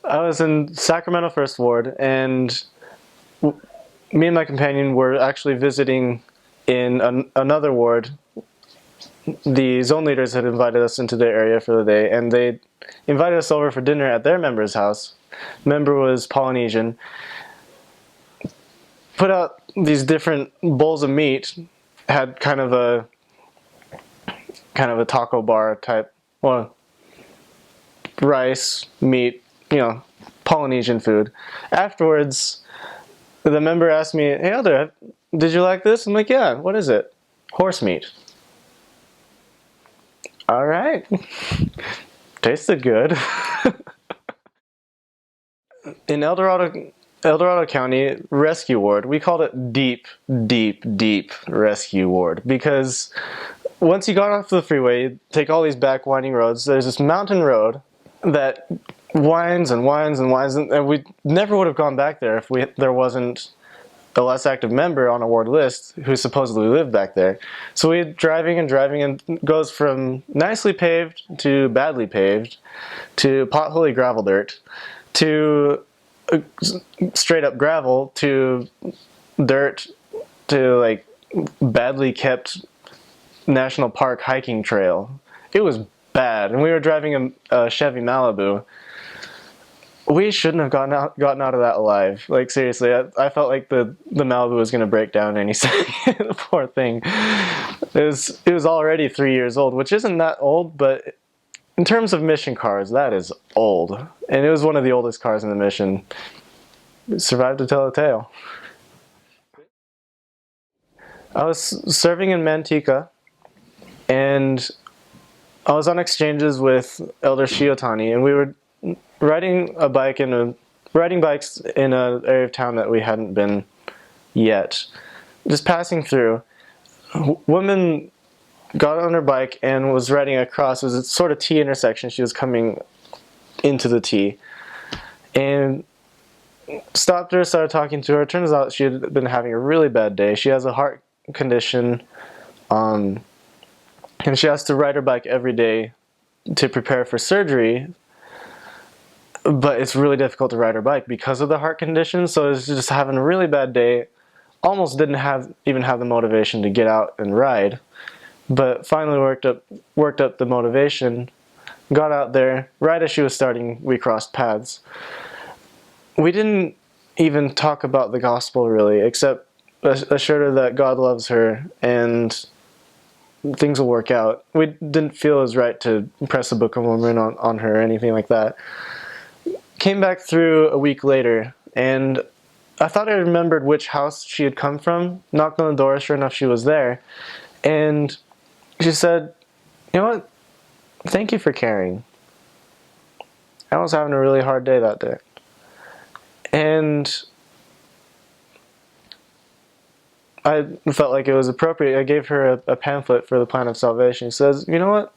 I was in Sacramento First Ward, and me and my companion were actually visiting in another ward. The zone leaders had invited us into their area for the day, and they invited us over for dinner at their member's house. Member was Polynesian. Put out these different bowls of meat, had kind of a taco bar type, well, rice, meat, Polynesian food. Afterwards, the member asked me, "Hey, Elder, did you like this?" I'm like, "Yeah, what is it?" "Horse meat." All right. Tasted good. In Dorado County Rescue Ward, we called it deep, deep, deep rescue ward because once you got off the freeway, you take all these back winding roads. There's this mountain road that winds and winds and winds, and we never would have gone back there if there wasn't a less active member on a ward list who supposedly lived back there. So we're driving and driving, and it goes from nicely paved to badly paved to potholy gravel dirt to straight up gravel to dirt to like badly kept national park hiking trail. It was bad, and we were driving a Chevy Malibu. We shouldn't have gotten out of that alive. Like, seriously, I felt like the Malibu was going to break down any second. The poor thing. It was already 3 years old, which isn't that old, but in terms of mission cars, that is old. And it was one of the oldest cars in the mission. It survived to tell a tale. I was serving in Manteca, and I was on exchanges with Elder Shiotani, and we were riding bikes in an area of town that we hadn't been yet. Just passing through, a woman got on her bike and was riding across. It was a sort of T intersection. She was coming into the T, and stopped her, started talking to her. Turns out she had been having a really bad day. She has a heart condition, and she has to ride her bike every day to prepare for surgery. But it's really difficult to ride her bike because of the heart condition, so it's just having a really bad day. Almost didn't even have the motivation to get out and ride, but finally worked up the motivation, got out there. Right as she was starting, we crossed paths. We didn't even talk about the gospel really, except assured her that God loves her and things will work out. We didn't feel it was right to press the Book of Mormon on her or anything like that. Came back through a week later, and I thought I remembered which house she had come from. Knocked on the door, sure enough she was there, and she said, "You know what? Thank you for caring. I was having a really hard day that day." And I felt like it was appropriate. I gave her a pamphlet for the plan of salvation. She says, "You know what?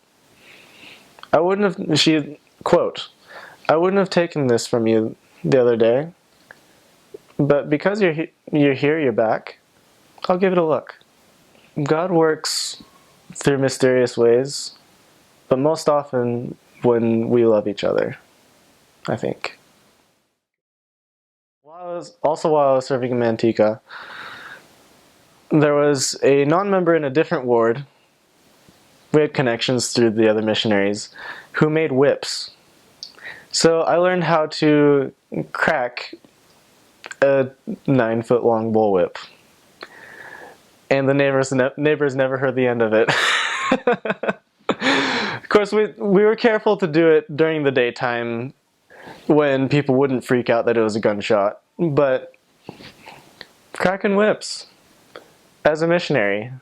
I wouldn't have," she, quote, "I wouldn't have taken this from you the other day, but because you're here, you're back, I'll give it a look." God works through mysterious ways, but most often when we love each other, I think. While I was serving in Manteca, there was a non-member in a different ward. We had connections through the other missionaries who made whips. So I learned how to crack a 9-foot long bullwhip, and the neighbors never heard the end of it. Of course, we were careful to do it during the daytime when people wouldn't freak out that it was a gunshot. But cracking whips as a missionary.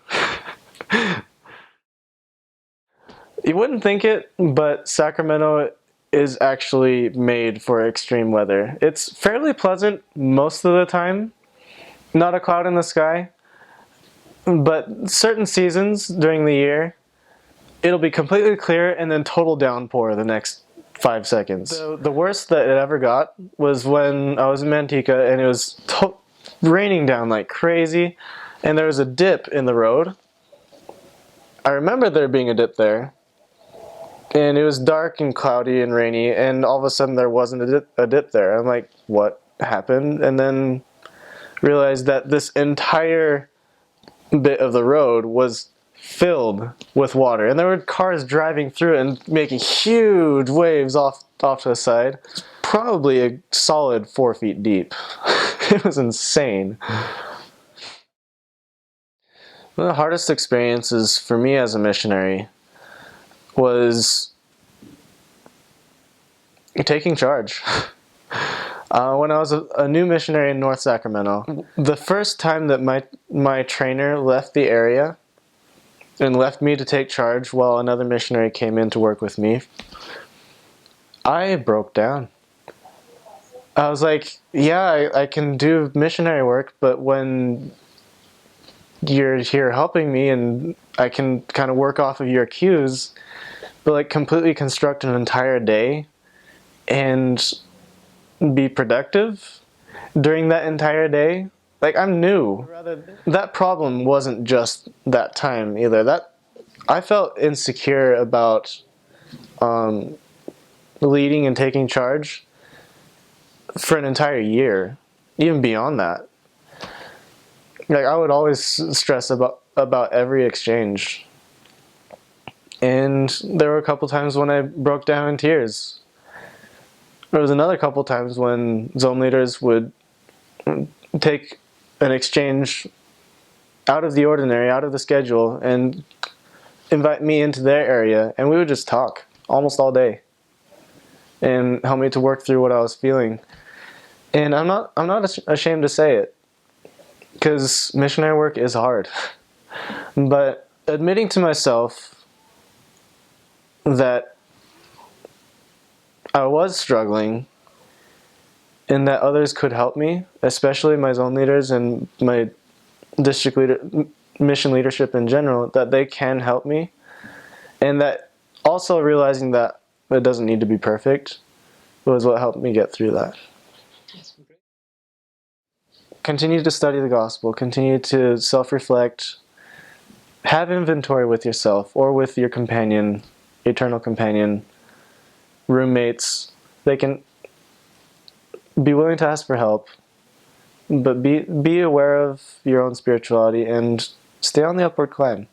You wouldn't think it, but Sacramento is actually made for extreme weather. It's fairly pleasant most of the time, not a cloud in the sky, but certain seasons during the year, it'll be completely clear and then total downpour the next 5 seconds. So the worst that it ever got was when I was in Manteca and it was raining down like crazy, and there was a dip in the road. I remember there being a dip there. and it was dark and cloudy and rainy, and all of a sudden there wasn't a dip there. I'm like, what happened? And then realized that this entire bit of the road was filled with water, and there were cars driving through it and making huge waves off to the side, probably a solid 4 feet deep. It was insane. One of the hardest experiences for me as a missionary was taking charge. When I was a new missionary in North Sacramento, the first time that my trainer left the area and left me to take charge while another missionary came in to work with me, I broke down. I was like, yeah, I can do missionary work, but when you're here helping me and I can kind of work off of your cues, but like completely construct an entire day and be productive during that entire day, like, I'm new. That problem wasn't just that time either. That I felt insecure about leading and taking charge for an entire year, even beyond that. Like, I would always stress about every exchange, and there were a couple times when I broke down in tears. There was another couple times when zone leaders would take an exchange out of the ordinary, out of the schedule, and invite me into their area, and we would just talk almost all day and help me to work through what I was feeling. And I'm not ashamed to say it, because missionary work is hard. But admitting to myself that I was struggling and that others could help me, especially my zone leaders and my district leader, mission leadership in general, that they can help me, and that also realizing that it doesn't need to be perfect was what helped me get through that. Continue to study the gospel, continue to self-reflect, have inventory with yourself or with your companion, eternal companion, roommates. They can be willing to ask for help, but be aware of your own spirituality and stay on the upward climb.